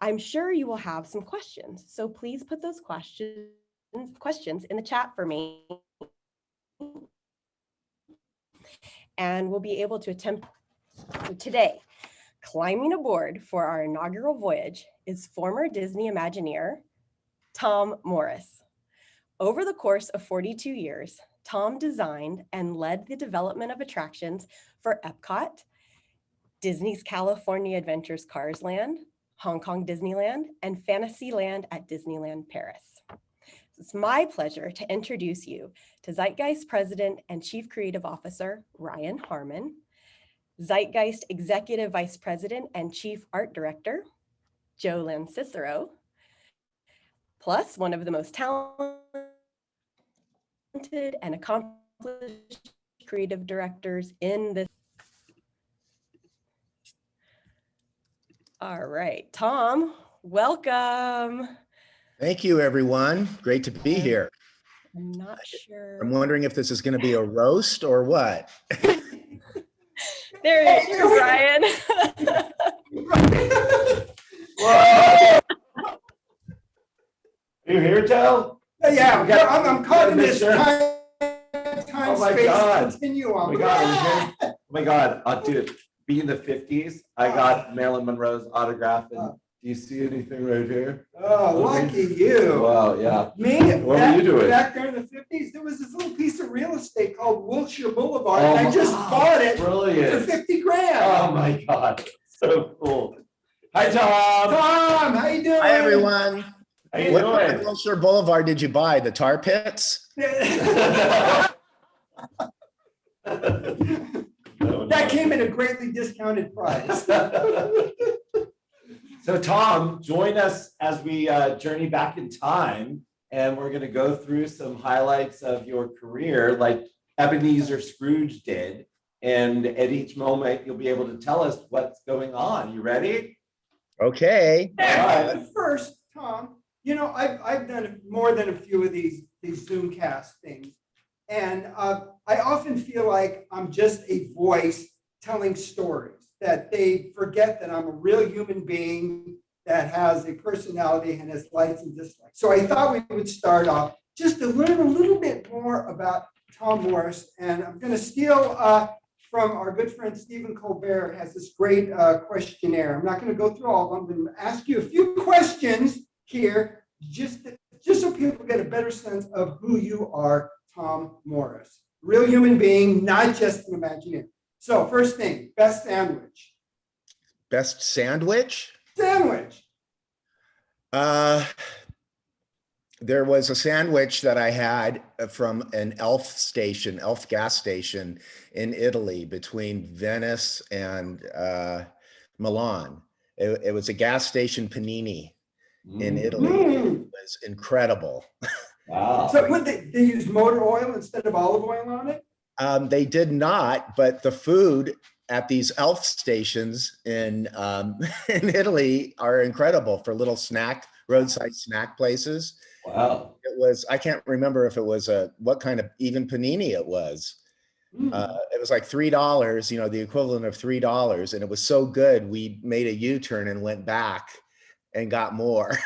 I'm sure you will have some questions, so please put those questions in the chat for me, and we'll be able to attempt. So today, climbing aboard for our inaugural voyage is former Disney Imagineer, Tom Morris. Over the course of 42 years, Tom designed and led the development of attractions for Epcot, Disney's California Adventures Cars Land, Hong Kong Disneyland, and Fantasyland at Disneyland Paris. It's my pleasure to introduce you to Zeitgeist President and Chief Creative Officer, Ryan Harmon, Zeitgeist Executive Vice President and Chief Art Director, Joe Lanzisero, plus one of the most talented and accomplished creative directors in this. All right, Tom, welcome. Thank you, everyone. Great to be here. I'm not sure. I'm wondering if this is going to be a roast or what. There it is, Ryan. Whoa! Are you here, Joe? Yeah, I'm caught in this time Oh my space God. continuum. Oh my God, are you here? Oh my God, dude, being the 50s, I got Marilyn Monroe's autograph, and do you see anything right here? Oh, lucky you. Wow, yeah. Me, What were you doing? back there in the 50s, there was this little piece of real estate called Wilshire Boulevard, Oh and I my just God, bought it brilliant. for 50 grand. Oh my God, so cool. Hi, Tom. Tom, how you doing? Hi, everyone. How you What doing? Wilshire Boulevard did you buy? The tar pits? That came at a greatly discounted price. So Tom, join us as we journey back in time, and we're going to go through some highlights of your career like Ebenezer Scrooge did. And at each moment, you'll be able to tell us what's going on. You ready? Okay. But first, Tom, you know, I've done more than a few of these Zoomcast things. And I often feel like I'm just a voice telling stories, that they forget that I'm a real human being that has a personality and has likes and dislikes. So I thought we would start off just to learn a little bit more about Tom Morris. And I'm going to steal from our good friend Stephen Colbert, has this great questionnaire. I'm not going to go through all of them. I'm going to ask you a few questions here, just so people get a better sense of who you are, Tom Morris. Real human being, not just an Imagineer. So first thing, best sandwich. Best sandwich? Sandwich. There was a sandwich that I had from an Elf gas station in Italy between Venice and Milan. It was a gas station panini in Italy. It was incredible. Wow. So would they use motor oil instead of olive oil on it? They did not, but the food at these Elf stations in in Italy are incredible for little roadside snack places. Wow. It was, I can't remember if it was what kind of even panini it was. It was like $3, you know, the equivalent of $3. And it was so good, we made a U-turn and went back and got more.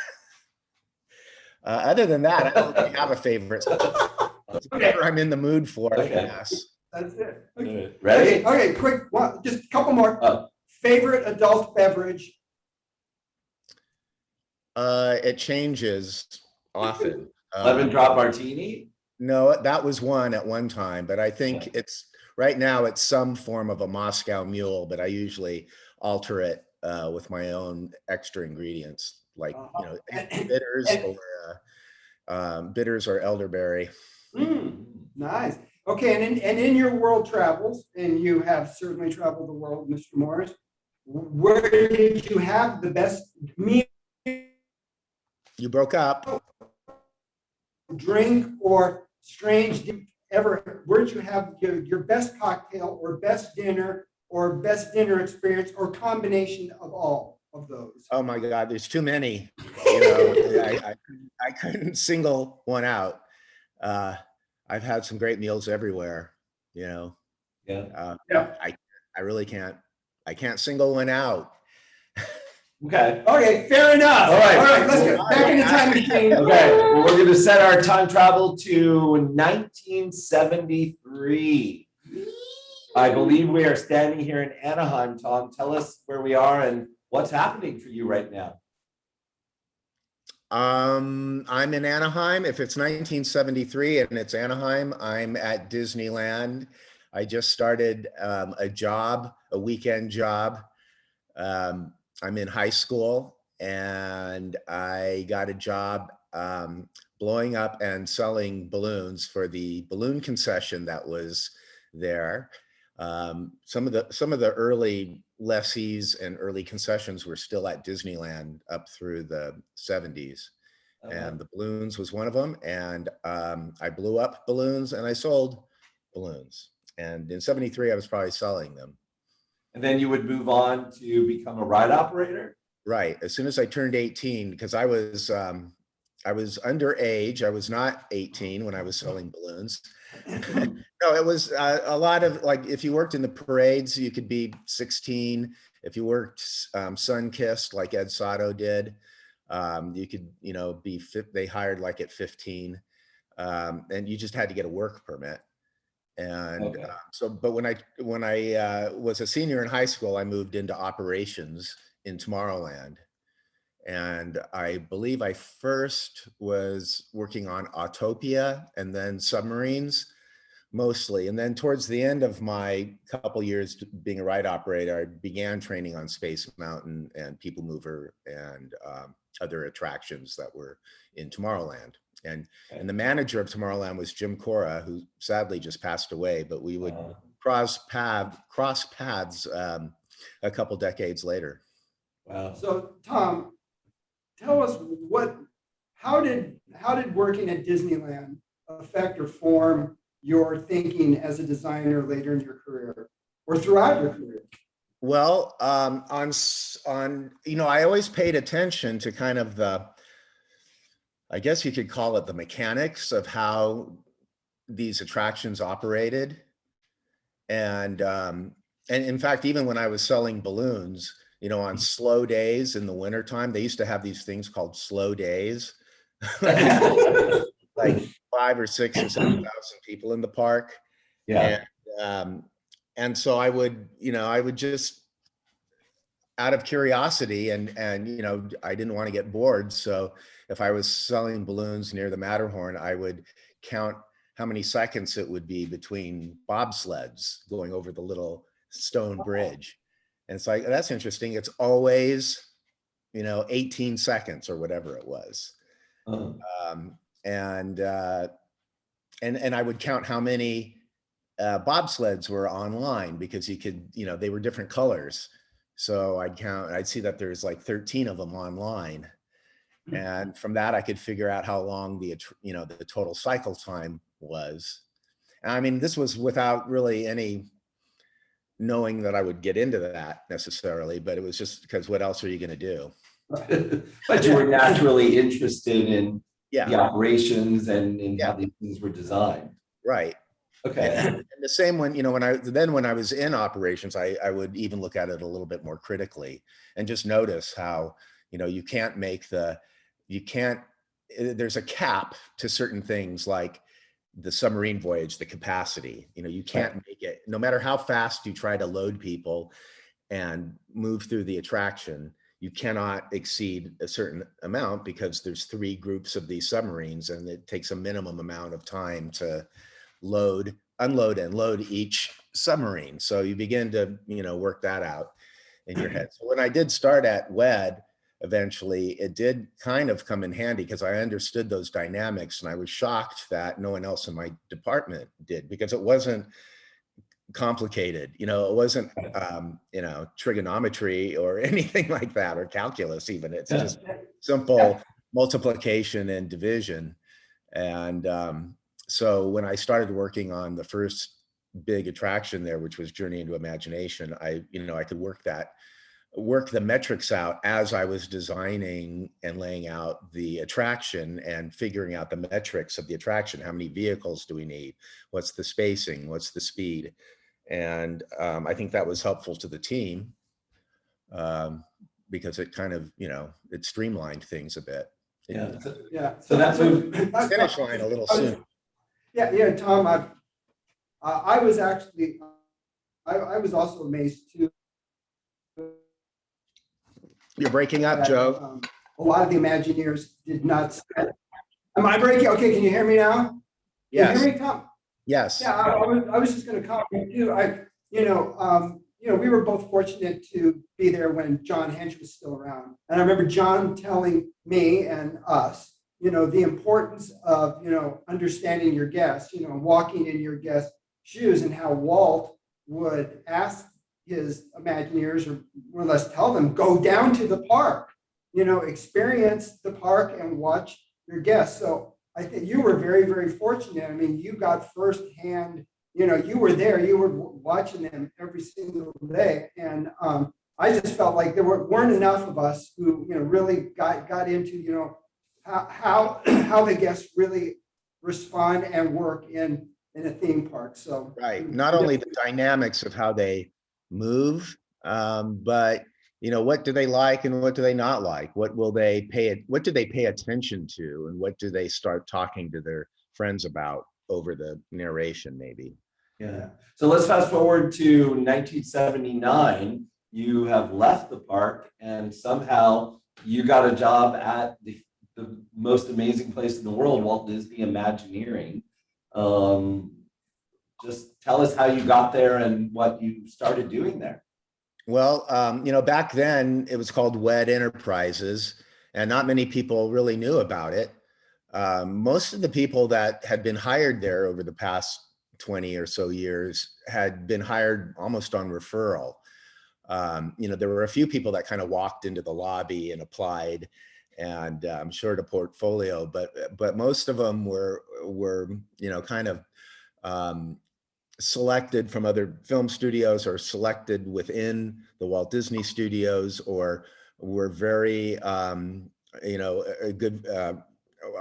Other than that, I don't really have a favorite. Whatever I'm in the mood for, I guess. That's it. Okay. Ready? Okay, quick, one, just a couple more. Favorite adult beverage? It changes often. Lemon drop martini? No, that was one at one time, but I think right now it's some form of a Moscow Mule, but I usually alter it with my own extra ingredients, like bitters or elderberry. Nice. Okay, and in your world travels, and you have certainly traveled the world, Mr. Morris, where did you have the best meal? You broke up. Drink or strange ever? Where did you have your best cocktail or best dinner experience or combination of all of those? Oh my God, there's too many. You know, I couldn't single one out. I've had some great meals everywhere. You know. Yeah. I really can't. I can't single one out. Okay. Okay, fair enough. All right. All right, let's get back in the time machine. Okay, well, we're gonna set our time travel to 1973. I believe we are standing here in Anaheim. Tom, tell us where we are and what's happening for you right now. I'm in Anaheim. If it's 1973 and it's Anaheim, I'm at Disneyland. I just started a job, a weekend job. I'm in high school and I got a job blowing up and selling balloons for the balloon concession that was there. Some of the early lessees and early concessions were still at Disneyland up through the 70s. And the balloons was one of them. And I blew up balloons and I sold balloons. And in 73, I was probably selling them. And then you would move on to become a ride operator? Right. As soon as I turned 18, because I was underage. I was not 18 when I was selling balloons. No, it was a lot of, like, if you worked in the parades, you could be 16. If you worked sun-kissed like Ed Sato did, you could, be fit. They hired like at 15, and you just had to get a work permit. And Okay. but when I was a senior in high school, I moved into operations in Tomorrowland. And I believe I first was working on Autopia and then submarines mostly. And then towards the end of my couple years being a ride operator, I began training on Space Mountain and People Mover and other attractions that were in Tomorrowland. And the manager of Tomorrowland was Jim Cora, who sadly just passed away, but we would cross paths a couple decades later. Wow. So Tom, tell us how did working at Disneyland affect or form your thinking as a designer later in your career or throughout your career? Well, I always paid attention to kind of I guess you could call it the mechanics of how these attractions operated. And in fact, even when I was selling balloons, on slow days in the wintertime, they used to have these things called slow days, like 5 or 6 or 7,000 people in the park. Yeah. And so I would just, out of curiosity and I didn't want to get bored. So if I was selling balloons near the Matterhorn, I would count how many seconds it would be between bobsleds going over the little stone bridge. And it's like, that's interesting. It's always, 18 seconds or whatever it was. And I would count how many bobsleds were online, because you could, they were different colors. So I'd see that there's like 13 of them online. And from that, I could figure out how long the total cycle time was. And I mean, this was without really any knowing that I would get into that necessarily, but it was just because what else are you going to do? But you were naturally interested in the operations and in how these things were designed. Right. Okay. And the same when when I was in operations, I would even look at it a little bit more critically and just notice how, there's a cap to certain things like the submarine voyage, the capacity. You can't make it, no matter how fast you try to load people and move through the attraction, you cannot exceed a certain amount because there's 3 groups of these submarines and it takes a minimum amount of time to load, unload, and load each submarine. So you begin to, work that out in your head. So when I did start at WED, eventually it did kind of come in handy because I understood those dynamics, and I was shocked that no one else in my department did, because it wasn't complicated. It wasn't, trigonometry or anything like that, or calculus even. It's just simple multiplication and division. And so when I started working on the first big attraction there, which was Journey into Imagination, I could work the metrics out as I was designing and laying out the attraction and figuring out the metrics of the attraction. How many vehicles do we need? What's the spacing? What's the speed? And I think that was helpful to the team. because it kind of, it streamlined things a bit. Yeah. So, Yeah. so that's what, Finish line a little soon. Yeah, Tom, I was actually, I was also amazed too. You're breaking up, that, Joe. A lot of the Imagineers did not spend. Am I breaking? Okay, can you hear me now? Can you Yes. hear me, Tom? Yes. Yeah, I was just going to comment too. We were both fortunate to be there when John Hench was still around. And I remember John telling me and us, the importance of, understanding your guests, walking in your guests' shoes, and how Walt would ask his Imagineers, or more or less tell them, go down to the park, experience the park and watch your guests. So I think you were very, very fortunate. I mean, you got firsthand, you were there, you were watching them every single day. And I just felt like there weren't enough of us who, really got into, how the guests really respond and work in a theme park. So Right. Not only the dynamics of how they move, but what do they like and what do they not like? What do they pay attention to, and what do they start talking to their friends about over the narration, maybe? yeah. So let's fast forward to 1979. You have left the park and somehow you got a job at the most amazing place in the world, Walt Disney Imagineering. Just tell us how you got there and what you started doing there. Well, back then it was called WED Enterprises, and not many people really knew about it. Most of the people that had been hired there over the past 20 or so years had been hired almost on referral. There were a few people that kind of walked into the lobby and applied and shared a portfolio, but most of them were kind of selected from other film studios, or selected within the Walt Disney Studios, or were very, good,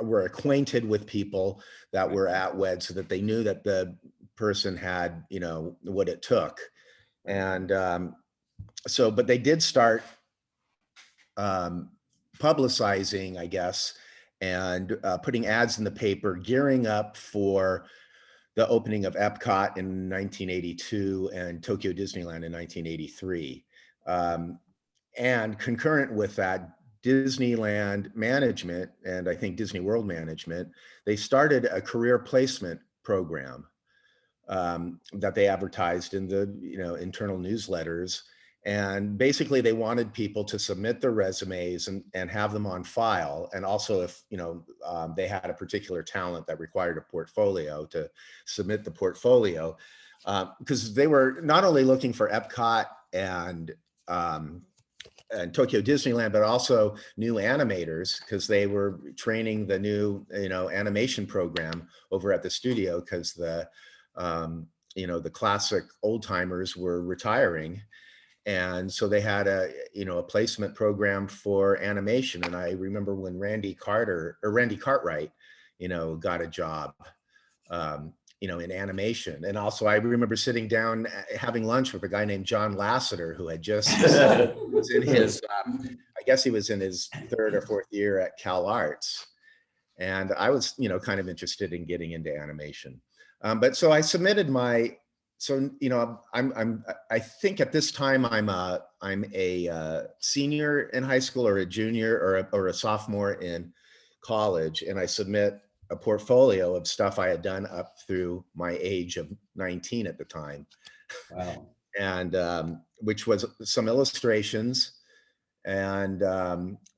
were acquainted with people that were at WED, so that they knew that the person had, what it took. And but they did start publicizing, I guess, and putting ads in the paper, gearing up for the opening of Epcot in 1982 and Tokyo Disneyland in 1983. And concurrent with that, Disneyland management, and I think Disney World management, they started a career placement program that they advertised in the internal newsletters. And basically they wanted people to submit their resumes and have them on file. And also if, they had a particular talent that required a portfolio, to submit the portfolio, because they were not only looking for Epcot and Tokyo Disneyland, but also new animators, because they were training the new, animation program over at the studio, because the classic old timers were retiring. And so they had a placement program for animation. And I remember when Randy Cartwright, got a job, in animation. And also I remember sitting down having lunch with a guy named John Lasseter, who had just was in his, I guess he was in his third or fourth year at Cal Arts. And I was, kind of interested in getting into animation. But so I submitted my, I think at this time I'm a senior in high school, or a junior, or a sophomore in college. And I submit a portfolio of stuff I had done up through my age of 19 at the time. Wow. And which was some illustrations, and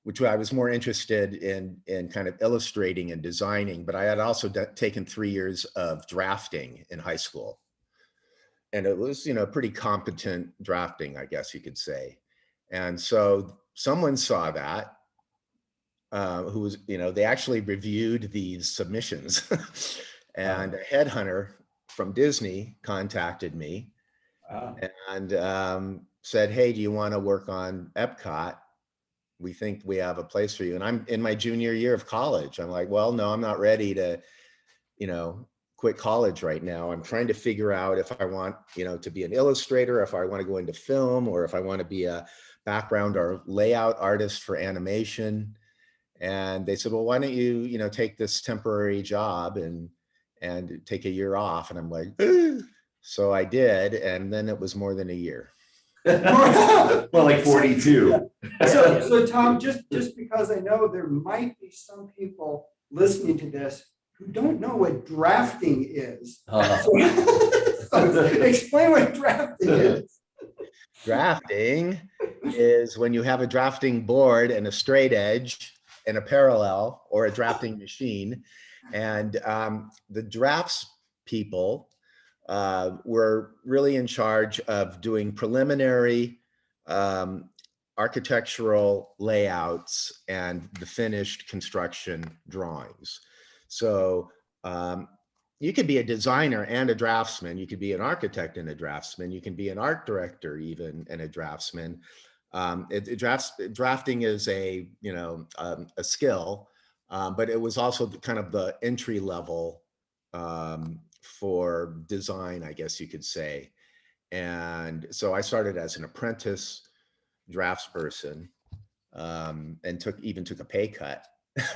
which I was more interested in kind of illustrating and designing, but I had also taken 3 years of drafting in high school. And it was, pretty competent drafting, I guess you could say. And so someone saw that, who was, they actually reviewed these submissions. And a headhunter from Disney contacted me. Wow. And said, hey, do you want to work on Epcot? We think we have a place for you. And I'm in my junior year of college. I'm like, well, no, I'm not ready to, quit college right now. I'm trying to figure out if I want, to be an illustrator, if I want to go into film, or if I want to be a background are layout artist for animation. And they said, well, why don't you, take this temporary job and take a year off? And I'm like, so I did. And then it was more than a year. Well, like 42. So Tom, just because I know there might be some people listening to this who don't know what drafting is. So explain what drafting is. Drafting is when you have a drafting board and a straight edge and a parallel, or a drafting machine. And the drafts people were really in charge of doing preliminary architectural layouts and the finished construction drawings. So you could be a designer and a draftsman. You could be an architect and a draftsman. You can be an art director even and a draftsman. Drafting is a skill, but it was also kind of the entry level for design, I guess you could say. And so I started as an apprentice draftsperson, and took a pay cut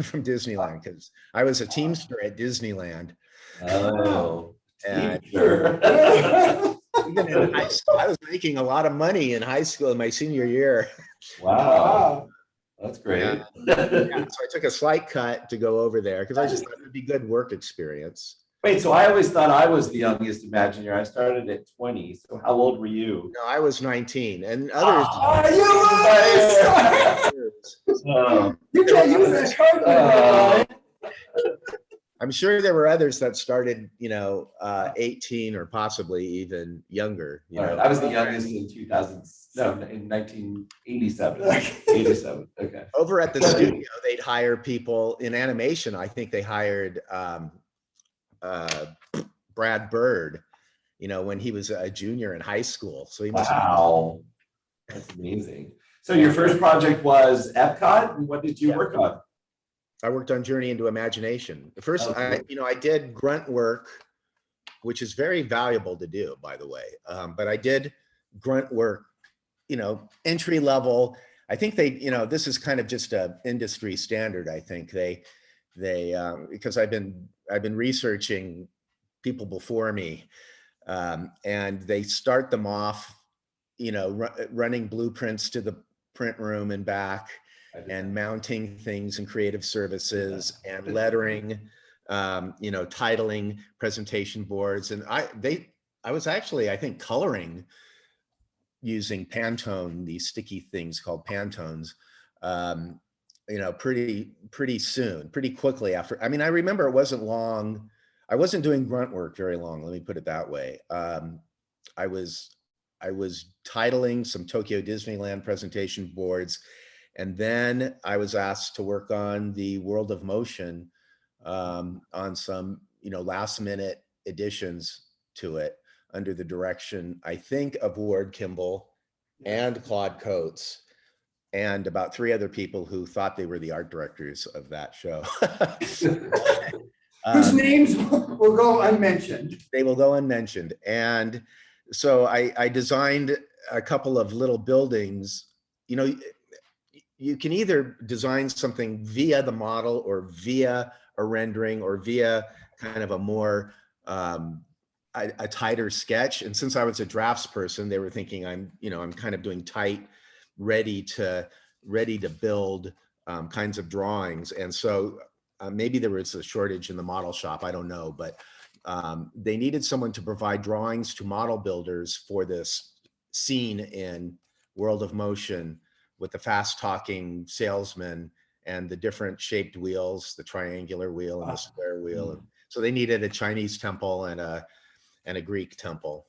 from Disneyland because I was a teamster at Disneyland. Oh, And sure. even in high school, I was making a lot of money in high school in my senior year. Wow, that's great. Yeah, so I took a slight cut to go over there because I just thought it would be good work experience. Wait, so I always thought I was the youngest Imagineer. I started at 20. So how old were you? No, I was 19, and others. You can't use that card. I'm sure there were others that started, 18 or possibly even younger. All right, I was the youngest in 1987. 87. Okay. Over at the studio, they'd hire people in animation. I think they hired Brad Bird, when he was a junior in high school. So he must Wow, that's amazing. So your first project was Epcot, and what did you work on? I worked on Journey into Imagination. First, I did grunt work, which is very valuable to do, by the way. But I did grunt work, entry level. I think this is kind of just a industry standard. I think they because I've been researching people before me, and they start them off, running blueprints to the print room and back, and mounting things in creative services and lettering, titling presentation boards. And I was actually, I think, coloring using Pantone, these sticky things called Pantones, pretty soon, pretty quickly after. I mean, I remember it wasn't long. I wasn't doing grunt work very long. Let me put it that way. I was titling some Tokyo Disneyland presentation boards. And then I was asked to work on the World of Motion, on some, last minute additions to it under the direction, I think, of Ward Kimball and Claude Coates and about 3 other people who thought they were the art directors of that show. Whose names will go unmentioned. They will go unmentioned. And so I designed a couple of little buildings. You can either design something via the model or via a rendering or via kind of a more a tighter sketch. And since I was a draftsperson, they were thinking I'm kind of doing tight, ready to build kinds of drawings. And so maybe there was a shortage in the model shop, I don't know, but they needed someone to provide drawings to model builders for this scene in World of Motion with the fast talking salesman and the different shaped wheels, the triangular wheel and the square wheel. And so they needed a Chinese temple and a Greek temple,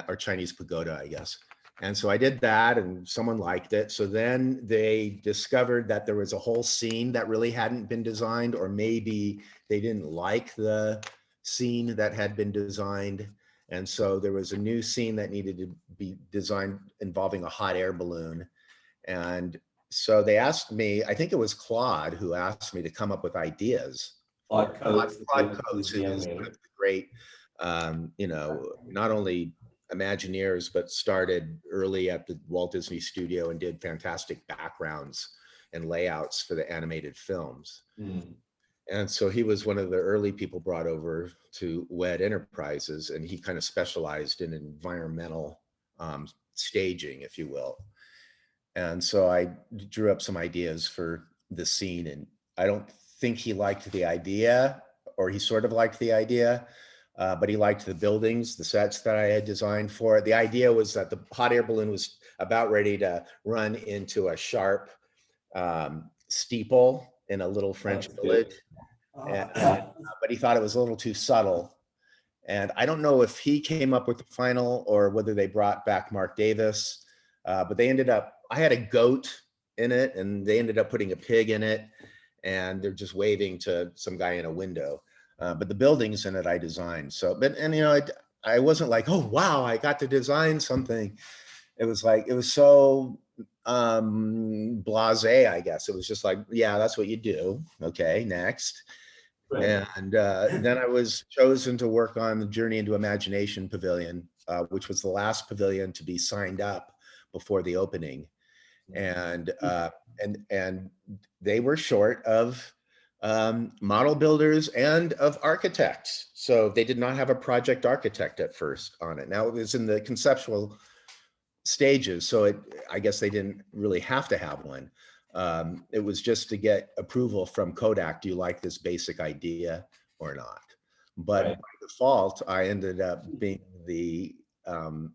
or Chinese pagoda, I guess. And so I did that and someone liked it. So then they discovered that there was a whole scene that really hadn't been designed, or maybe they didn't like the scene that had been designed. And so there was a new scene that needed to be designed involving a hot air balloon. And so they asked me, I think it was Claude who asked me to come up with ideas. Claude Coates, who is one of the great, not only Imagineers, but started early at the Walt Disney Studio and did fantastic backgrounds and layouts for the animated films. Mm. And so he was one of the early people brought over to WED Enterprises, and he kind of specialized in environmental staging, if you will. And so I drew up some ideas for the scene, and I don't think he liked the idea, or he sort of liked the idea, but he liked the buildings, the sets that I had designed for it. The idea was that the hot air balloon was about ready to run into a sharp steeple in a little French That's village. good. But he thought it was a little too subtle. And I don't know if he came up with the final or whether they brought back Mark Davis, but they ended up, I had a goat in it and they ended up putting a pig in it, and they're just waving to some guy in a window. But the buildings in it I designed. So, but, and you know, I wasn't like, oh, wow, I got to design something. It was like, it was so blasé, I guess. It was just like, yeah, that's what you do. Okay, next. Right. And then I was chosen to work on the Journey into Imagination Pavilion, which was the last pavilion to be signed up before the opening. And they were short of model builders and of architects. So they did not have a project architect at first on it. Now it was in the conceptual stages, so I guess they didn't really have to have one. It was just to get approval from Kodak. Do you like this basic idea or not? But Right. by default, I ended up being the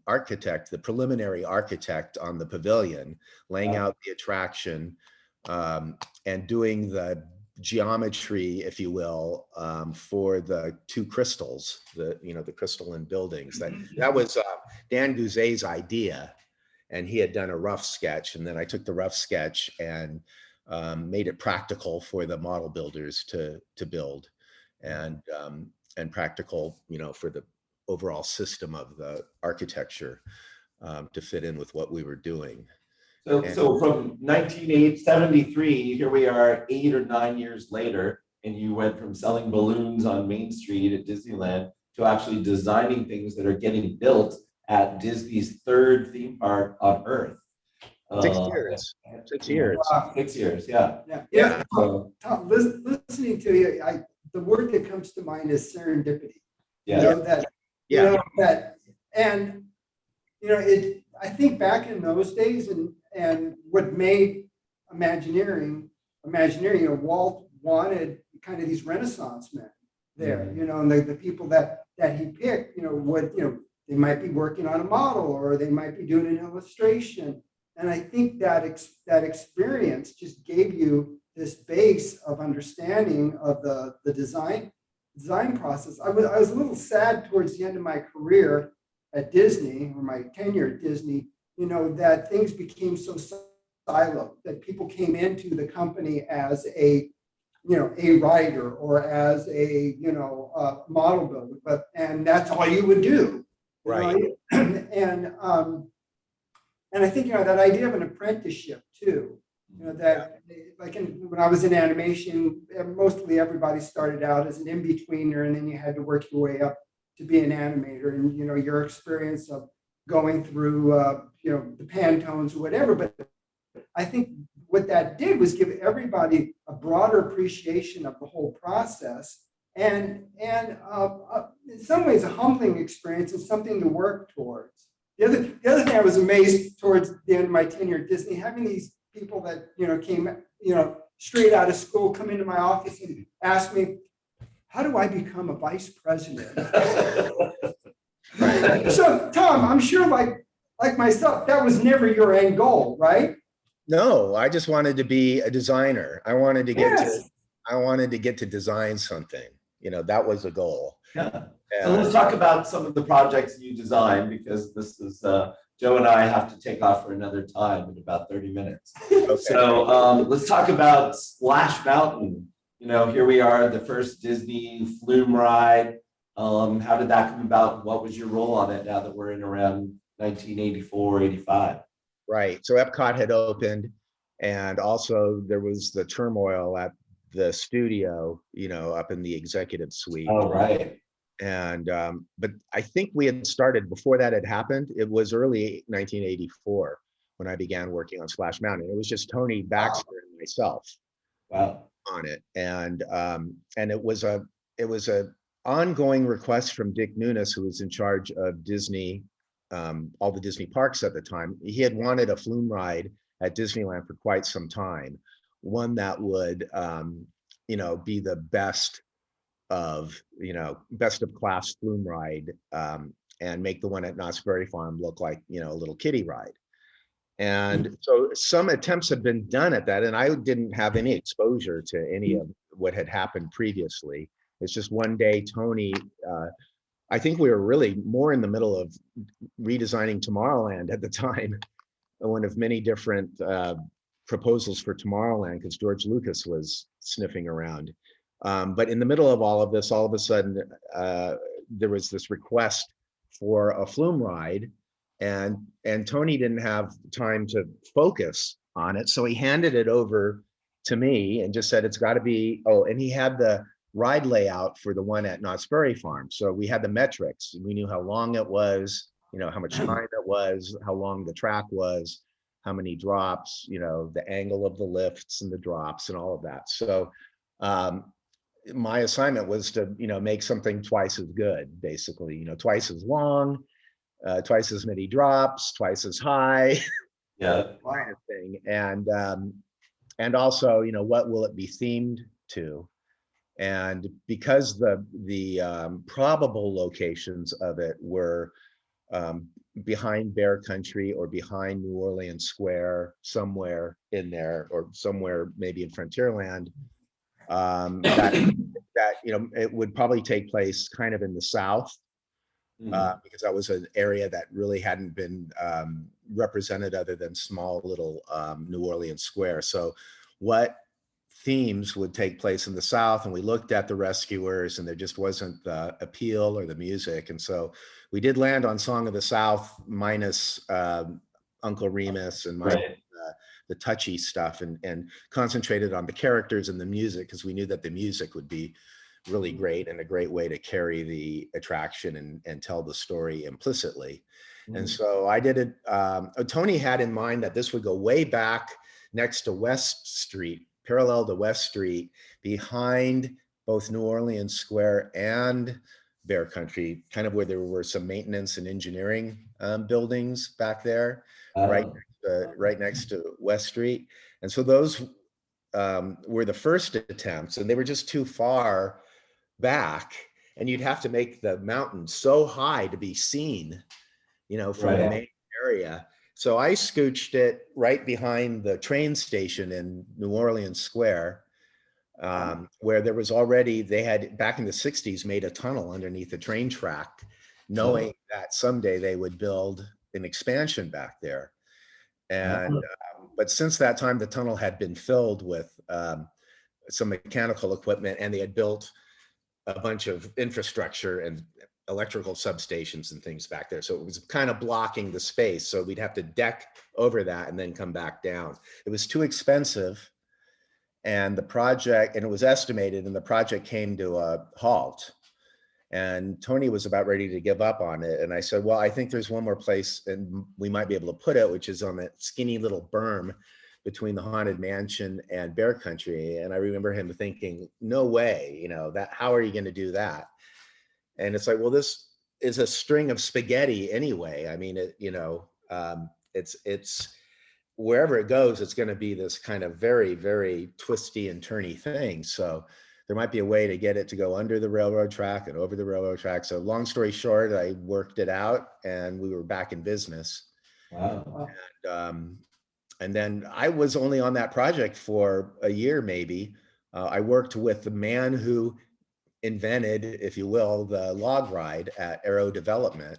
architect, the preliminary architect on the pavilion, laying out the attraction and doing the geometry, if you will, for the two crystals, the crystalline buildings. That was Dan Gouzet's idea. And he had done a rough sketch, and then I took the rough sketch and made it practical for the model builders to build, and practical, for the overall system of the architecture to fit in with what we were doing. So from 1973, here we are 8 or 9 years later, and you went from selling balloons on Main Street at Disneyland to actually designing things that are getting built at Disney's third theme park on Earth. 6 years. 6 years. Wow. 6 years, yeah. Yeah. Tom, listening to you, the word that comes to mind is serendipity. Yeah. You know, that, Yeah. you know, that, and, I think back in those days and what made Imagineering, Walt wanted kind of these Renaissance men there, and the people that he picked, they might be working on a model or they might be doing an illustration. And I think that experience just gave you this base of understanding of the design process. I was a little sad towards the end of my career at Disney, or my tenure at Disney, that things became so siloed, that people came into the company as a writer or as a model builder, and that's all you would do. Right. And I think that idea of an apprenticeship too, that like when I was in animation, mostly everybody started out as an in-betweener, and then you had to work your way up to be an animator, and your experience of going through the Pantones or whatever. But I think what that did was give everybody a broader appreciation of the whole process, and in some ways a humbling experience and something to work towards. The other thing I was amazed towards the end of my tenure at Disney, having these people that came straight out of school come into my office and ask me, how do I become a vice president? So Tom, I'm sure like myself, that was never your end goal, right? No, I just wanted to be a designer. I wanted to get Yes. to design something. That was a goal. Yeah. So let's talk about some of the projects you designed, because this is Joe and I have to take off for another time in about 30 minutes. Okay. So let's talk about Splash Mountain. Here we are, the first Disney flume ride. How did that come about? What was your role on it now that we're in around 1984, 85? Right. So Epcot had opened, and also there was the turmoil at the studio, up in the executive suite. Oh, right. And but I think we had started before that had happened. It was early 1984 when I began working on Splash Mountain. It was just Tony Baxter and myself Wow. on it, and it was a ongoing request from Dick Nunes, who was in charge of Disney, all the Disney parks at the time. He had wanted a flume ride at Disneyland for quite some time, one that would be the best of best of class flume ride, and make the one at Knott's Berry Farm look like a little kiddie ride. And so some attempts had been done at that, and I didn't have any exposure to any of what had happened previously. It's just one day, Tony, I think we were really more in the middle of redesigning Tomorrowland at the time, one of many different proposals for Tomorrowland, because George Lucas was sniffing around. But in the middle of all of this, all of a sudden, there was this request for a flume ride, and Tony didn't have time to focus on it, so he handed it over to me and just said it's got to be. Oh, and he had the ride layout for the one at Knott's Berry Farm, so we had the metrics. We knew how long it was, how much time it was, how long the track was, how many drops, the angle of the lifts and the drops and all of that. So my assignment was to make something twice as good, basically, twice as long, twice as many drops, twice as high. Yeah. Kind of thing. And also, what will it be themed to? And because the probable locations of it were behind Bear Country or behind New Orleans Square, somewhere in there, or somewhere maybe in Frontierland, that it would probably take place kind of in the South, because that was an area that really hadn't been represented other than small little New Orleans Square. So what themes would take place in the South? And we looked at the Rescuers, and there just wasn't the appeal or the music. And so we did land on Song of the South, minus Uncle Remus and minus the touchy stuff, and concentrated on the characters and the music, because we knew that the music would be really great and a great way to carry the attraction and tell the story implicitly. And so I did it. Tony had in mind that this would go way back next to West Street, parallel to West Street, behind both New Orleans Square and Bear Country, kind of where there were some maintenance and engineering buildings back there, right next to West Street. And so those were the first attempts, and they were just too far back, and you'd have to make the mountain so high to be seen, from the main area. So I scooched it right behind the train station in New Orleans Square, where there was already, they had back in the 60s made a tunnel underneath the train track, knowing that someday they would build an expansion back there. And but since that time, the tunnel had been filled with some mechanical equipment, and they had built a bunch of infrastructure and electrical substations and things back there. So it was kind of blocking the space. So we'd have to deck over that and then come back down. It was too expensive. And it was estimated, and the project came to a halt. And Tony was about ready to give up on it. And I said, well, I think there's one more place and we might be able to put it, which is on that skinny little berm between the Haunted Mansion and Bear Country. And I remember him thinking, no way, how are you going to do that? And it's like, well, this is a string of spaghetti anyway. I mean, it's wherever it goes, it's going to be this kind of very, very twisty and turny thing. So there might be a way to get it to go under the railroad track and over the railroad track. So long story short, I worked it out, and we were back in business. Wow. And then I was only on that project for a year, maybe. I worked with the man who invented, if you will, the log ride at Aero Development.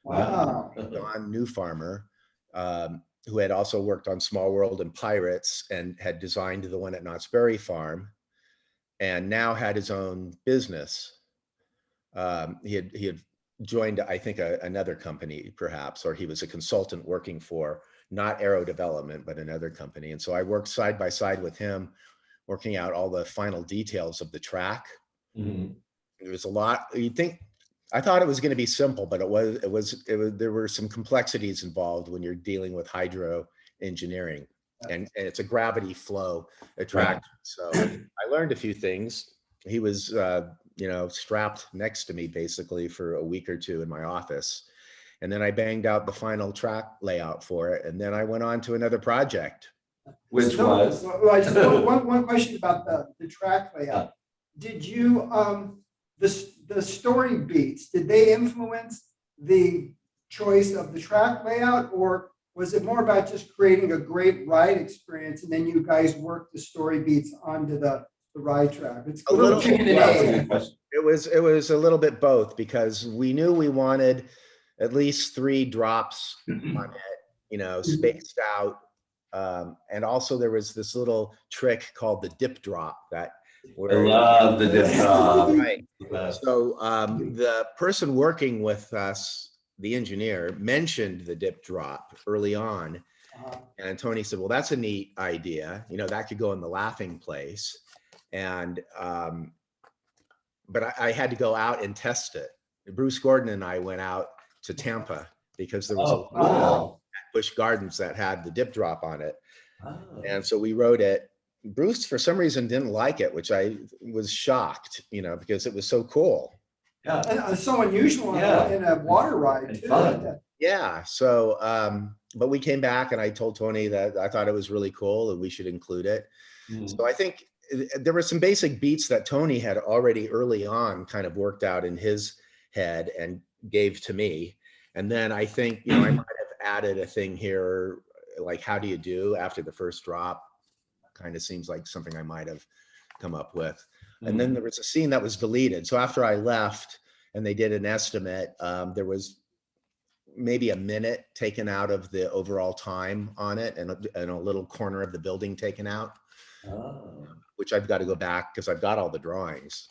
Wow. Don Newfarmer, who had also worked on Small World and Pirates and had designed the one at Knott's Berry Farm, and now had his own business. He had joined, I think, another company perhaps, or he was a consultant working for not Aero Development, but another company. And so I worked side by side with him, working out all the final details of the track. There was a lot. You'd think I thought it was going to be simple, but it was, there were some complexities involved when you're dealing with hydro engineering, and it's a gravity flow attraction. So I learned a few things. He was, you know, strapped next to me basically for a week or two in my office. And then I banged out the final track layout for it. And then I went on to another project. Which So, was? well, I just one question about the track layout. Did you the story beats, did they influence the choice of the track layout, or was it more about just creating a great ride experience and then you guys worked the story beats onto the ride track? It's a little chicken and egg. It was a little bit both, because we knew we wanted at least 3 drops on it, you know, spaced out. And also there was this little trick called the dip drop that I love the dip drop. Right. So the person working with us, the engineer, mentioned the dip drop early on. And Tony said, well, that's a neat idea. You know, that could go in the laughing place. And, but I had to go out and test it. Bruce Gordon and I went out to Tampa because there was a lot at Busch Gardens that had the dip drop on it. And so we rode it. Bruce, for some reason, didn't like it, which I was shocked, you know, because it was so cool. Yeah. And so unusual in a water ride too. Fun. Yeah. So, but we came back and I told Tony that I thought it was really cool and we should include it. So I think there were some basic beats that Tony had already early on kind of worked out in his head and gave to me. And then I think, you know, I might have added a thing here, like, how do you do after the first drop? Kind of seems like something I might have come up with. And then there was a scene that was deleted. So after I left and they did an estimate, there was maybe a minute taken out of the overall time on it, and a little corner of the building taken out, which I've got to go back because I've got all the drawings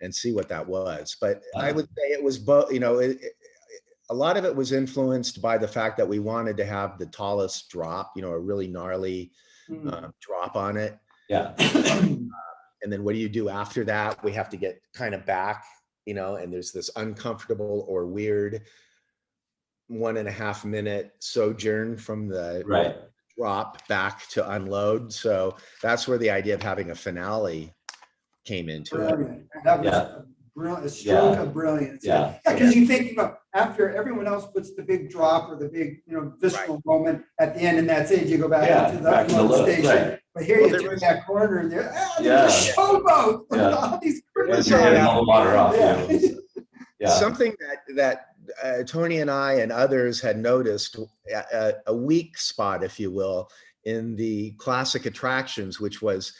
and see what that was. But I would say it was both, you know, a lot of it was influenced by the fact that we wanted to have the tallest drop, you know, a really gnarly drop on it. Yeah. And then what do you do after that? We have to get kind of back, you know, and there's this uncomfortable or weird 1.5 minute sojourn from the drop back to unload. So that's where the idea of having a finale came into it. That was brilliant, a stroke of brilliance. Yeah, because you think, you know, after everyone else puts the big drop or the big, you know, visceral moment at the end, and that's it, you go back into the unload station. But here you turn that corner and there's a showboat with all these criminals. All the water off. Something that Tony and I and others had noticed, a weak spot, if you will, in the classic attractions, which was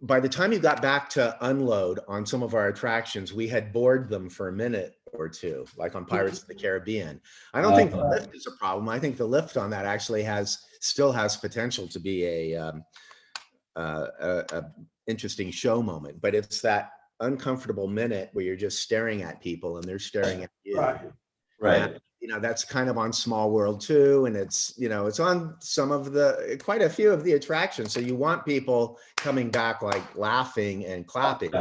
by the time you got back to unload on some of our attractions, we had bored them for a minute or two, like on Pirates of the Caribbean. I don't think the lift is a problem. I think the lift on that actually still has potential to be a interesting show moment, but it's that uncomfortable minute where you're just staring at people and they're staring at you. And, you know, that's kind of on Small World too. And it's, you know, it's on quite a few of the attractions. So you want people coming back, like laughing and clapping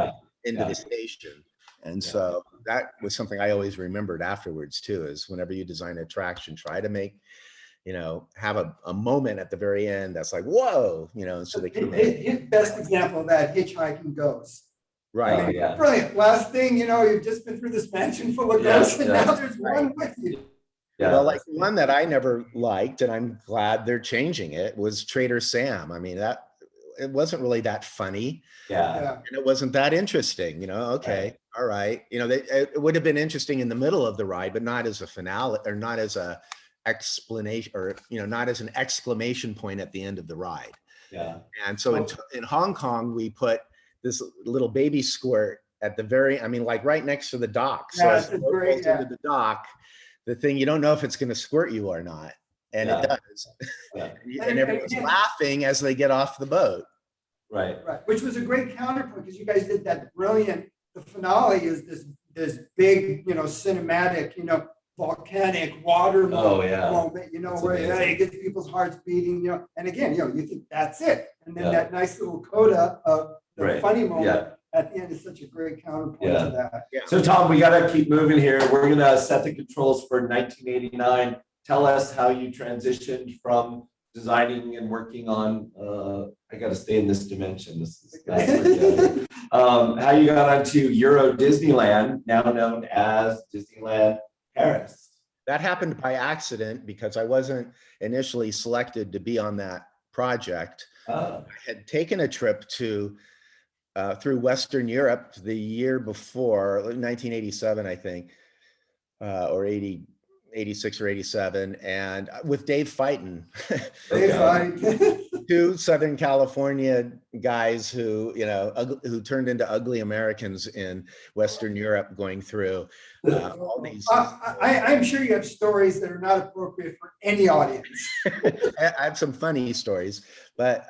into the station. And so that was something I always remembered afterwards too, is whenever you design an attraction, try to make, you know, have a moment at the very end that's like, whoa, you know, so they can. Best example of that, Hitchhiking Ghosts. Right. I mean, brilliant. Last thing, you know, you've just been through this mansion full of ghosts, and now there's one with you. Well, like one that I never liked, and I'm glad they're changing it, was Trader Sam. I mean, it wasn't really that funny. And it wasn't that interesting, you know. Okay, all right. You know, it would have been interesting in the middle of the ride, but not as a finale, or not as a explanation, or, you know, not as an exclamation point at the end of the ride. And so in Hong Kong, we put this little baby squirt at the very, I mean, like right next to the dock. So as it goes into the dock, the thing, you don't know if it's going to squirt you or not. And it does. And everyone's laughing as they get off the boat. Right. Which was a great counterpoint, because you guys did that brilliant, the finale is this big, you know, cinematic, you know, volcanic water moment, you know, where it gets people's hearts beating, you know, and again, you know, you think that's it. And then that nice little coda of the funny moment at the end is such a great counterpoint Yeah. to that. Yeah. So Tom, we gotta keep moving here. We're gonna set the controls for 1989. Tell us how you transitioned from designing and working on, I gotta stay in this dimension. This is how you got onto Euro Disneyland, now known as Disneyland Paris. That happened by accident because I wasn't initially selected to be on that project. Uh, I had taken a trip to through Western Europe the year before, 1987, I think, or 86 or 87, and with Dave Fighton, two Southern California guys who, who turned into ugly Americans in Western Europe, going through all these. I'm sure you have stories that are not appropriate for any audience. I have some funny stories, but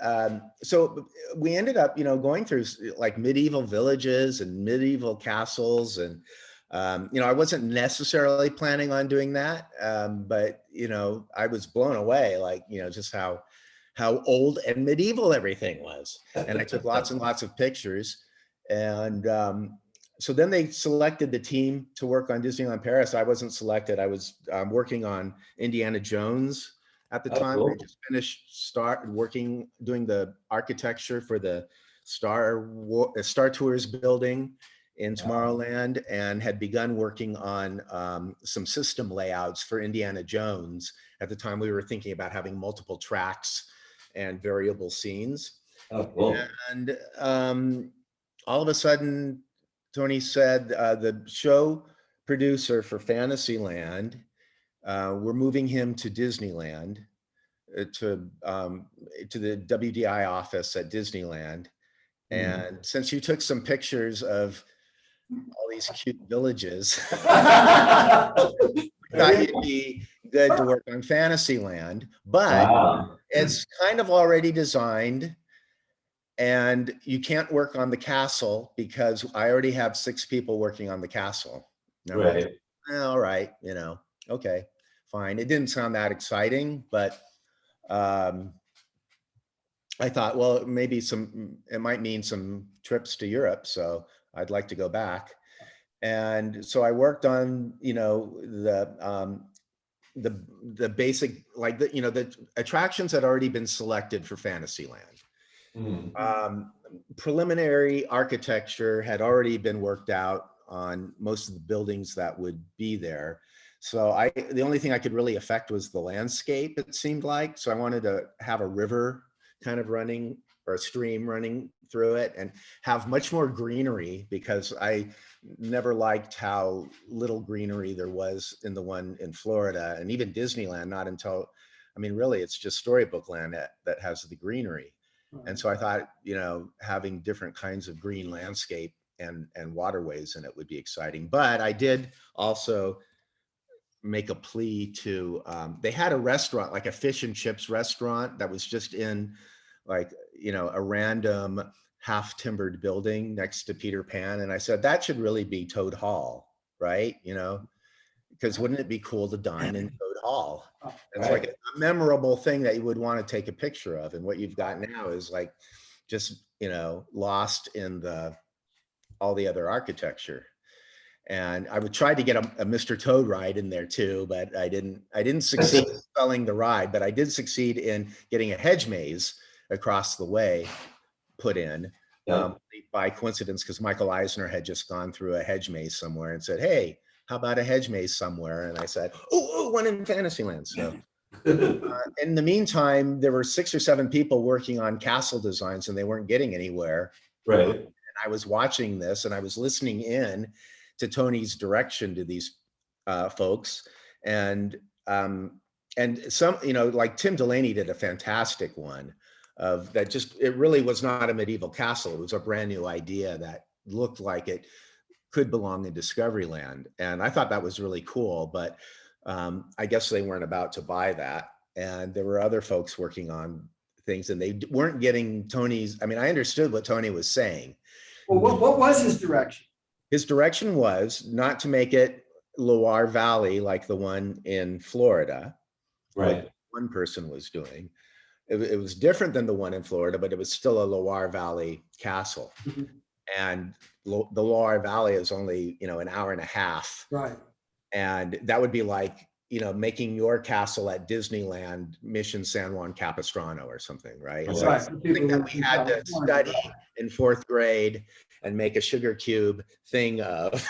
so we ended up, going through like medieval villages and medieval castles, and I wasn't necessarily planning on doing that, but I was blown away, like just how old and medieval everything was, and I took lots and lots of pictures, and so then they selected the team to work on Disneyland Paris. I wasn't selected. I was working on Indiana Jones at the time. Cool. I just finished doing the architecture for the Star Tours building in Tomorrowland, and had begun working on some system layouts for Indiana Jones. At the time, we were thinking about having multiple tracks and variable scenes. Oh, cool. And all of a sudden, Tony said, the show producer for Fantasyland, we're moving him to Disneyland, to the WDI office at Disneyland. And since you took some pictures of all these cute villages, I thought you'd be good to work on Fantasyland, but it's kind of already designed, and you can't work on the castle because I already have 6 people working on the castle. Right. All right, okay, fine. It didn't sound that exciting, but I thought, well, maybe it might mean some trips to Europe, so I'd like to go back. And so I worked on, the basic, like the attractions had already been selected for Fantasyland. Preliminary architecture had already been worked out on most of the buildings that would be there. So the only thing I could really affect was the landscape, it seemed like. So I wanted to have a river kind of running, or a stream running through it, and have much more greenery, because I never liked how little greenery there was in the one in Florida, and even Disneyland, not until, really it's just Storybook Land that has the greenery. And so I thought, having different kinds of green landscape and waterways in it would be exciting. But I did also make a plea to, they had a restaurant, like a fish and chips restaurant, that was just in like, a random half timbered building next to Peter Pan. And I said, that should really be Toad Hall, right? Because wouldn't it be cool to dine in Toad Hall? It's like a memorable thing that you would want to take a picture of. And what you've got now is like, just, lost in all the other architecture. And I would try to get a Mr. Toad ride in there too, but I didn't succeed in selling the ride, but I did succeed in getting a hedge maze across the way put in, by coincidence, because Michael Eisner had just gone through a hedge maze somewhere and said, hey, how about a hedge maze somewhere? And I said, oh, one in Fantasyland. So in the meantime, there were 6 or 7 people working on castle designs, and they weren't getting anywhere. Right. And I was watching this, and I was listening in to Tony's direction to these folks, and some, like Tim Delaney did a fantastic one of that. Just, it really was not a medieval castle. It was a brand new idea that looked like it could belong in Discoveryland, and I thought that was really cool. But I guess they weren't about to buy that, and there were other folks working on things, and they weren't getting Tony's. I understood what Tony was saying. Well, what was his direction? His direction was not to make it Loire Valley like the one in Florida, Right. One person was doing. It was different than the one in Florida, but it was still a Loire Valley castle. and the Loire Valley is only, an hour and a half. Right. And that would be like, making your castle at Disneyland, Mission San Juan Capistrano or something, right? It's Right. something that we had to study in 4th grade and make a sugar cube thing of.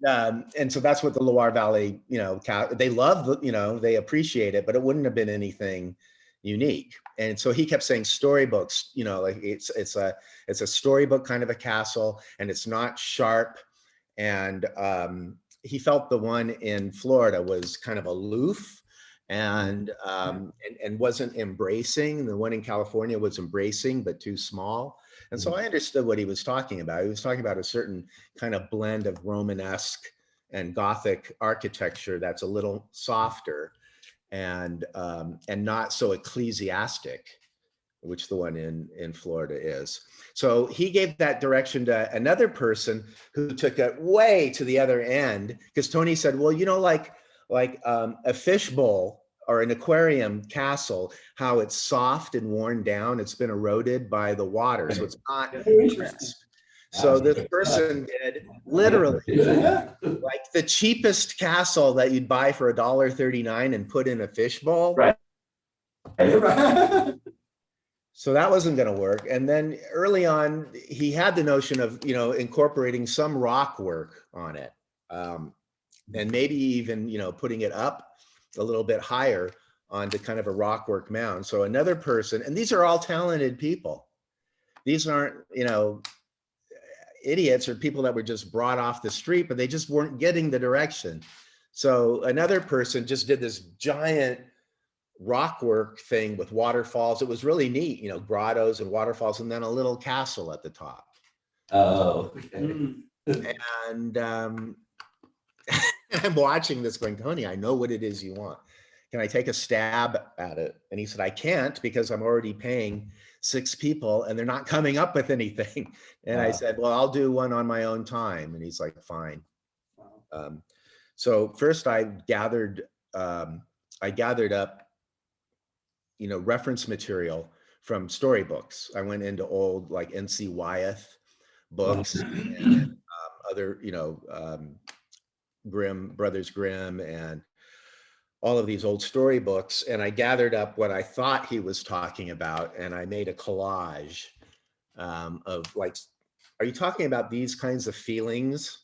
And so that's what the Loire Valley, they love, they appreciate it, but it wouldn't have been anything unique. And so he kept saying storybooks, like it's a storybook kind of a castle, and it's not sharp. And he felt the one in Florida was kind of aloof and wasn't embracing. The one in California was embracing, but too small. And so I understood what he was talking about. He was talking about a certain kind of blend of Romanesque and Gothic architecture that's a little softer and not so ecclesiastic, which the one in Florida is. So he gave that direction to another person who took it way to the other end, because Tony said, well, like a fishbowl or an aquarium castle, how it's soft and worn down, it's been eroded by the water, so it's not interesting. So this person did literally like the cheapest castle that you'd buy for $1.39 and put in a fishbowl. Right. So that wasn't going to work. And then early on, he had the notion of, incorporating some rock work on it. And maybe even, putting it up a little bit higher onto kind of a rock work mound. So another person, and these are all talented people. These aren't, idiots or people that were just brought off the street, but they just weren't getting the direction. So another person just did this giant rock work thing with waterfalls. It was really neat, grottos and waterfalls, and then a little castle at the top. Oh, okay. And I'm watching this going, Tony, I know what it is you want. Can I take a stab at it? And he said, I can't, because I'm already paying 6 people and they're not coming up with anything. And I said, well, I'll do one on my own time. And he's like, fine. So first I gathered up, reference material from storybooks. I went into old like N.C. Wyeth books and other, Brothers Grimm and all of these old storybooks. And I gathered up what I thought he was talking about. And I made a collage of like, are you talking about these kinds of feelings,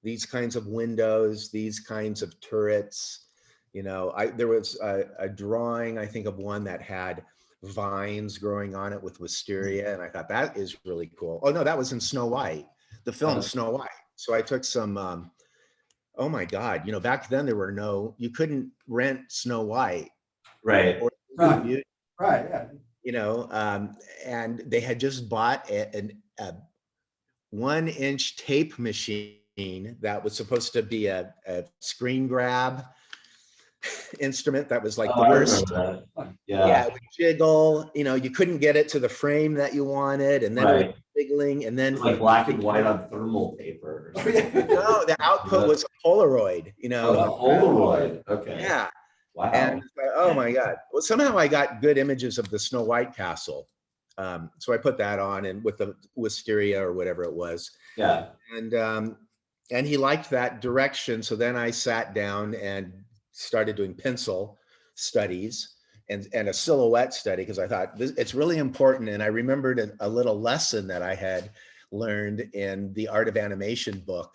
these kinds of windows, these kinds of turrets? There was a drawing, I think, of one that had vines growing on it with wisteria. And I thought that is really cool. Oh no, that was in Snow White, the film Snow White. So I took some, oh my God, back then there were you couldn't rent Snow White. Right. Right. Yeah. And they had just bought a 1-inch tape machine that was supposed to be a screen grab instrument that was like the worst. Yeah, it would jiggle. You couldn't get it to the frame that you wanted, and then it was jiggling, and then it's like black and white on thermal paper. No, the output was a Polaroid. Polaroid. Okay. Yeah. Wow. And oh my God. Well, somehow I got good images of the Snow White castle. So I put that on, and with the wisteria or whatever it was. Yeah. And he liked that direction. So then I sat down and started doing pencil studies and a silhouette study, because I thought it's really important. And I remembered a little lesson that I had learned in the Art of Animation book,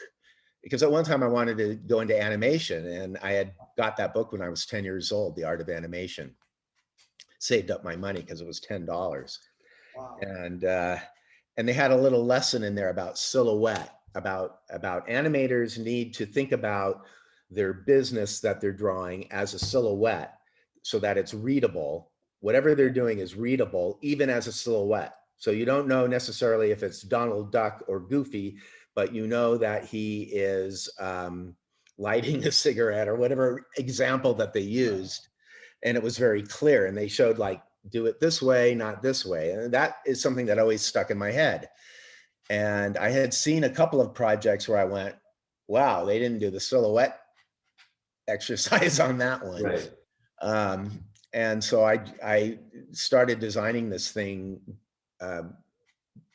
because at one time I wanted to go into animation, and I had got that book when I was 10 years old, The Art of Animation. Saved up my money because it was $10. Wow. And they had a little lesson in there about silhouette, about animators need to think about their business that they're drawing as a silhouette, so that it's readable. Whatever they're doing is readable, even as a silhouette. So you don't know necessarily if it's Donald Duck or Goofy, but you know that he is lighting a cigarette or whatever example that they used. And it was very clear. And they showed like, do it this way, not this way. And that is something that always stuck in my head. And I had seen a couple of projects where I went, wow, they didn't do the silhouette exercise on that one. Right. And so I started designing this thing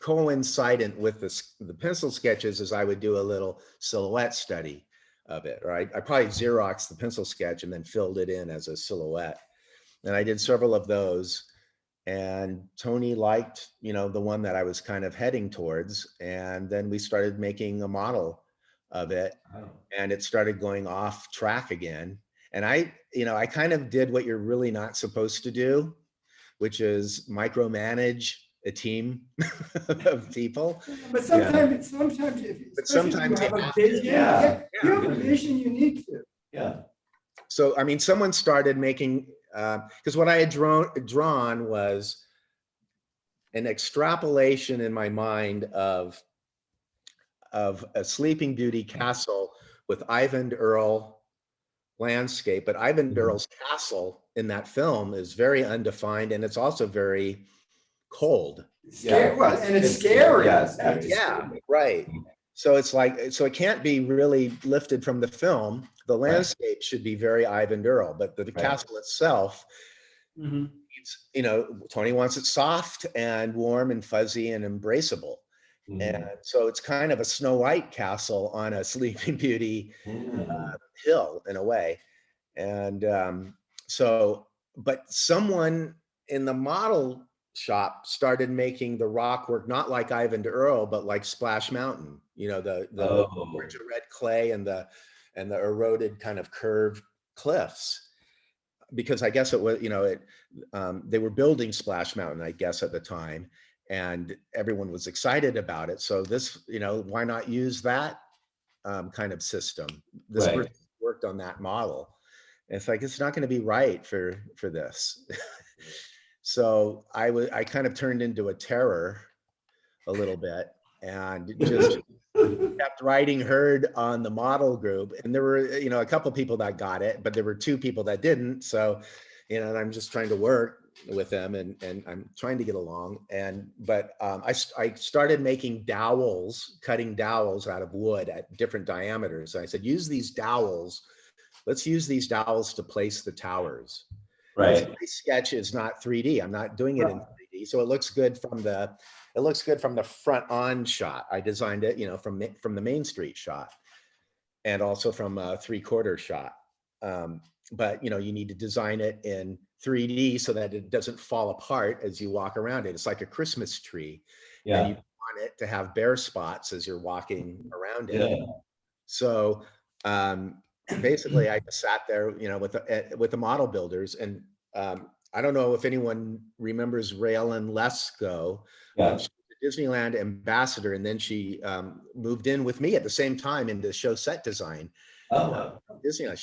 coincident with the pencil sketches is I would do a little silhouette study of it, right? I probably Xeroxed the pencil sketch and then filled it in as a silhouette. And I did several of those. And Tony liked, the one that I was kind of heading towards. And then we started making a model of it, and it started going off track again. And I kind of did what you're really not supposed to do, which is micromanage a team of people. But sometimes, sometimes if you have a vision, you have a vision, you need to. Yeah. So, I mean, someone started making, because what I had drawn was an extrapolation in my mind of a Sleeping Beauty castle with Ivan Earl landscape, but Ivan Earl's castle in that film is very undefined, and it's also very cold. It's scary. Yeah, right. So it's like, so it can't be really lifted from the film. The landscape should be very Ivan Earl, but the castle itself, Tony wants it soft and warm and fuzzy and embraceable. And so it's kind of a Snow White castle on a Sleeping Beauty hill in a way. And but someone in the model shop started making the rock work, not like Ivan Earl, but like Splash Mountain, the orange and red clay and the eroded kind of curved cliffs. Because I guess it was, they were building Splash Mountain, I guess, at the time, and everyone was excited about it. So this, why not use that kind of system? This person worked on that model. And it's like, it's not going to be right for this. So I kind of turned into a terror a little bit and just kept writing herd on the model group. And there were, a couple people that got it, but there were 2 people that didn't. So, and I'm just trying to work with them and I'm trying to get along. But I started making dowels, cutting dowels out of wood at different diameters. And I said, use these dowels. Let's use these dowels to place the towers. Right. My sketch is not 3D. I'm not doing it in 3D. So it looks good from the front on shot. I designed it, from the Main Street shot and also from a 3/4 shot. But you need to design it in 3D so that it doesn't fall apart as you walk around it. It's like a Christmas tree. Yeah. And you want it to have bare spots as you're walking around it. Yeah. So basically I just sat there, with the model builders. And I don't know if anyone remembers Raylan Lesko. She was a Disneyland ambassador, and then she moved in with me at the same time into show set design. Disneyland.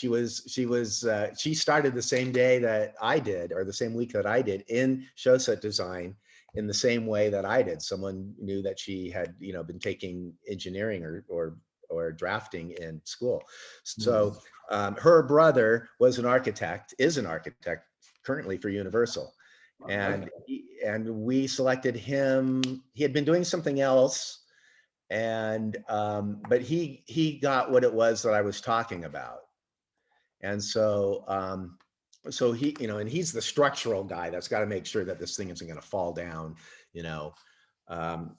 She started the same day that I did, or the same week that I did, in show set design in the same way that I did. Someone knew that she had, been taking engineering or drafting in school. So her brother is an architect currently for Universal. And we selected him. He had been doing something else. And but he got what it was that I was talking about. And so he, and he's the structural guy that's got to make sure that this thing isn't going to fall down,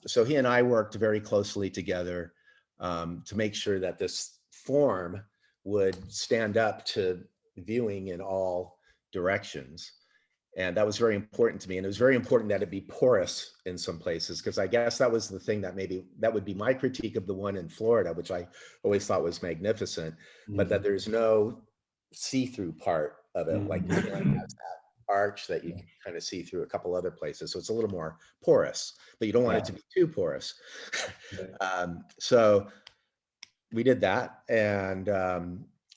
so he and I worked very closely together to make sure that this form would stand up to viewing in all directions. And that was very important to me. And it was very important that it be porous in some places, because I guess that was the thing that would be my critique of the one in Florida, which I always thought was magnificent, but that there's no see-through part of it. Like it has that arch that you can kind of see through a couple other places. So it's a little more porous, but you don't want it to be too porous. So we did that. And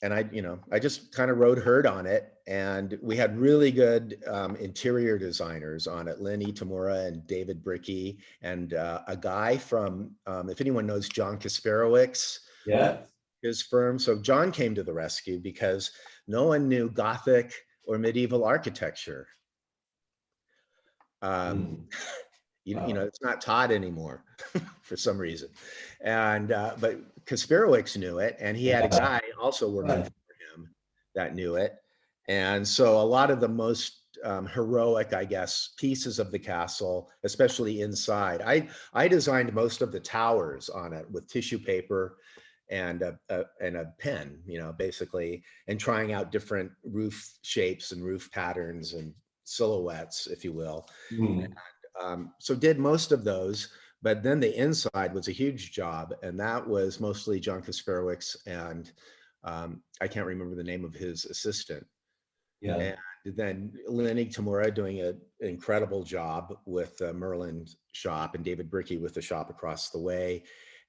I just kind of rode herd on it. And we had really good interior designers on it, Lenny Tamura and David Brickey, and a guy from, if anyone knows John Kasperowicz, his firm. So John came to the rescue because no one knew Gothic or medieval architecture. It's not taught anymore for some reason. And but Kasperowicz knew it, and he had a guy also working for him that knew it. And so a lot of the most heroic, I guess, pieces of the castle, especially inside. I designed most of the towers on it with tissue paper and a pen, basically, and trying out different roof shapes and roof patterns and silhouettes, if you will. So did most of those, but then the inside was a huge job, and that was mostly John Kasperowicz and I can't remember the name of his assistant. Yeah. And then Lenny Tamura doing an incredible job with the Merlin shop, and David Brickey with the shop across the way,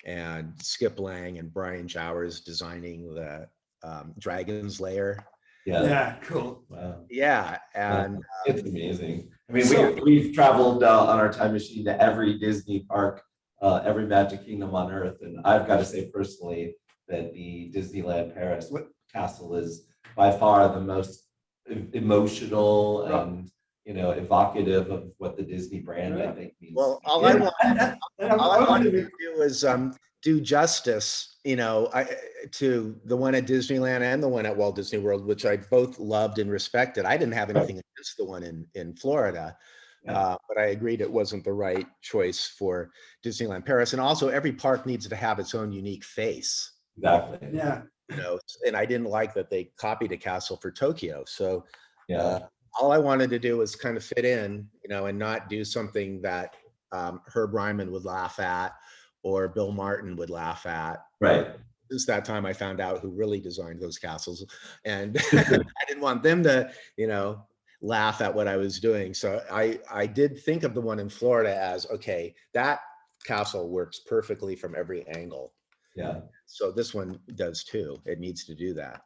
and Skip Lang and Brian Jowers designing the Dragon's Lair. Yeah, cool. Wow. Yeah, and It's amazing. I mean, So- we've traveled on our time machine to every Disney park, every Magic Kingdom on Earth, and I've got to say personally that the Disneyland Paris castle is by far the most emotional and evocative of what the Disney brand I think means. well, all Yeah, I wanted to do was do justice, to the one at Disneyland and the one at Walt Disney World, which I both loved and respected. I didn't have anything against the one in Florida, but I agreed it wasn't the right choice for Disneyland Paris. And also, every park needs to have its own unique face. Exactly. Yeah. And I didn't like that they copied a castle for Tokyo. So Yeah. all I wanted to do was kind of fit in, and not do something that Herb Ryman would laugh at or Bill Martin would laugh at. Right. Since that time, I found out who really designed those castles, and I didn't want them to, laugh at what I was doing. So I did think of the one in Florida as, okay, that castle works perfectly from every angle. Yeah. So this one does too. It needs to do that.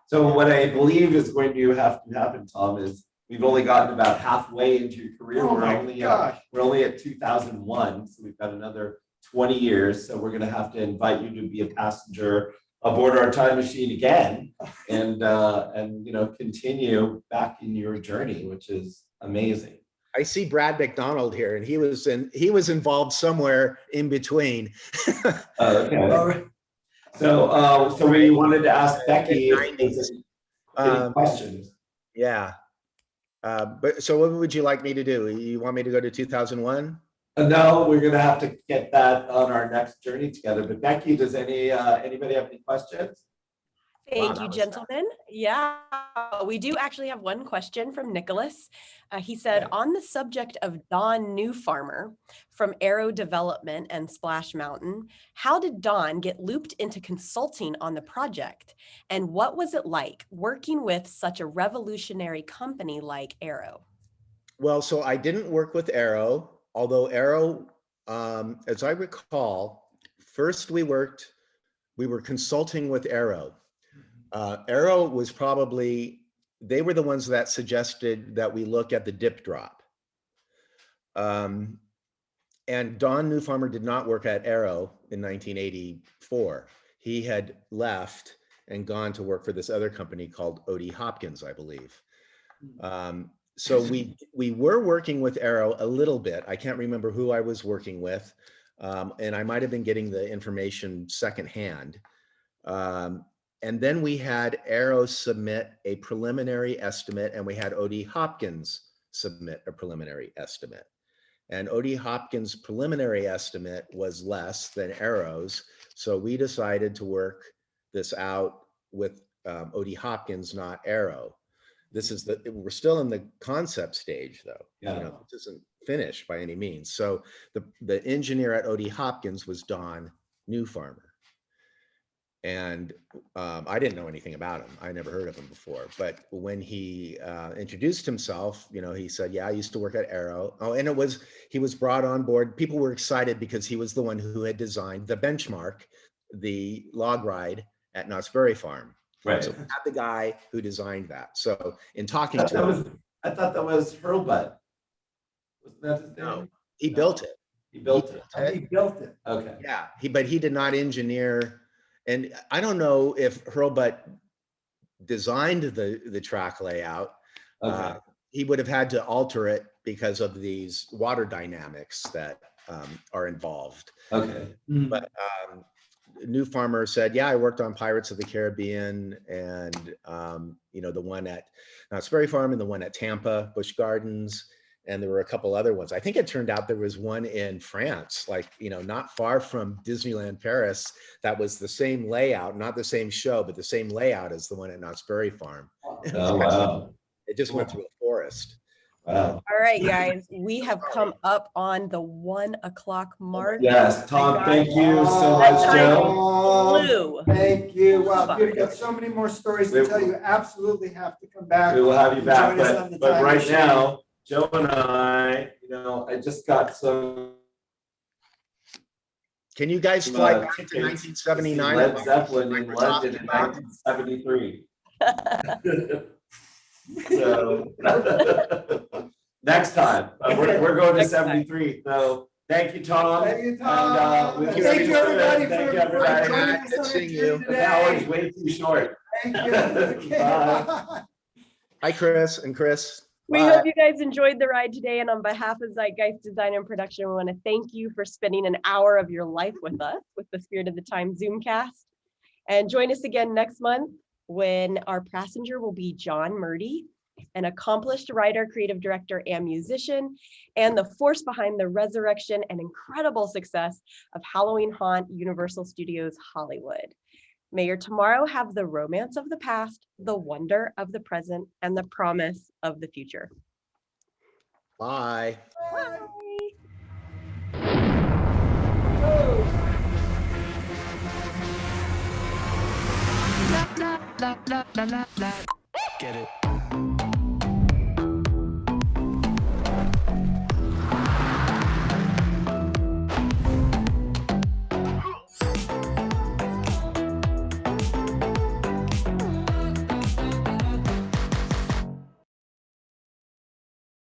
So what I believe is going to have to happen, Tom, is we've only gotten about halfway into your career. Oh we're my only gosh. we're only at 2001, so we've got another 20 years. So we're going to have to invite you to be a passenger aboard our time machine again, and continue back in your journey, which is amazing. I see Brad McDonald here, and he was involved somewhere in between. Okay. All right. So we wanted to ask Becky if there's any questions. Yeah. But so what would you like me to do? You want me to go to 2001? No, we're gonna have to get that on our next journey together. But Becky, does anybody have any questions? Thank that you, was gentlemen. Yeah, we do actually have one question from Nicholas. He said, Okay. on the subject of Don Newfarmer from Aero Development and Splash Mountain, how did Don get looped into consulting on the project? And what was it like working with such a revolutionary company like Aero? Well, so I didn't work with Aero, although Aero, as I recall, first we were consulting with Aero. Aero was they were the ones that suggested that we look at the dip drop. And Don Newfarmer did not work at Aero in 1984. He had left and gone to work for this other company called O.D. Hopkins, I believe. So we were working with Aero a little bit. I can't remember who I was working with, and I might have been getting the information secondhand. And then we had Aero submit a preliminary estimate, and we had O.D. Hopkins submit a preliminary estimate. And O.D. Hopkins' preliminary estimate was less than Aero's, so we decided to work this out with O.D. Hopkins, not Aero. We're still in the concept stage, though. Yeah. This isn't finished by any means. So the engineer at O.D. Hopkins was Don Newfarmer. And I didn't know anything about him. I never heard of him before. But when he introduced himself, he said, "Yeah, I used to work at Aero." Oh, and he was brought on board. People were excited because he was the one who had designed the benchmark, the log ride at Knott's Berry Farm. Right. So we had the guy who designed that. So in talking to him, I thought that was Hurlbut. Wasn't that his name? no, he built it. He built it. He built it. Okay. Yeah, but he did not engineer. And I don't know if Hurlbut designed the track layout. Okay. He would have had to alter it because of these water dynamics that are involved. Okay. But new farmer said, yeah, I worked on Pirates of the Caribbean and, the one at Knott's Berry Farm and the one at Tampa, Busch Gardens. And there were a couple other ones. I think it turned out there was one in France, like, not far from Disneyland Paris, that was the same layout, not the same show, but the same layout as the one at Knott's Berry Farm. Oh, wow. It just went through a forest. Wow. All right, guys, we have come up on the 1 o'clock mark. Yes, Tom, thank you so That much, time Joe. flew. Thank you. Wow, Bye. we've got so many more stories to tell you. Absolutely have to come back. We will have you back, Join us on the but time right machine. now, Joe and I, I just got some Can you guys fly back to tickets to see 1979? Led Zeppelin in We're London talking in about? 1973. So next time, we're going to Next time. 73. So thank you, Tom. Thank you, And, Tom. we'll Thank see you, soon. everybody, Thank for you, everybody. joining us Good on seeing the you. journey The hour's today. way too short. Thank you. Okay, Bye. bye. Hi, Chris and Chris. We Bye. hope you guys enjoyed the ride today. And on behalf of Zeitgeist Design and Production, we want to thank you for spending an hour of your life with us with the Spirit of the Time Zoomcast. And join us again next month when our passenger will be John Murdy, an accomplished writer, creative director, and musician, and the force behind the resurrection and incredible success of Halloween Haunt Universal Studios Hollywood. May your tomorrow have the romance of the past, the wonder of the present, and the promise of the future. Bye. Bye. Get it.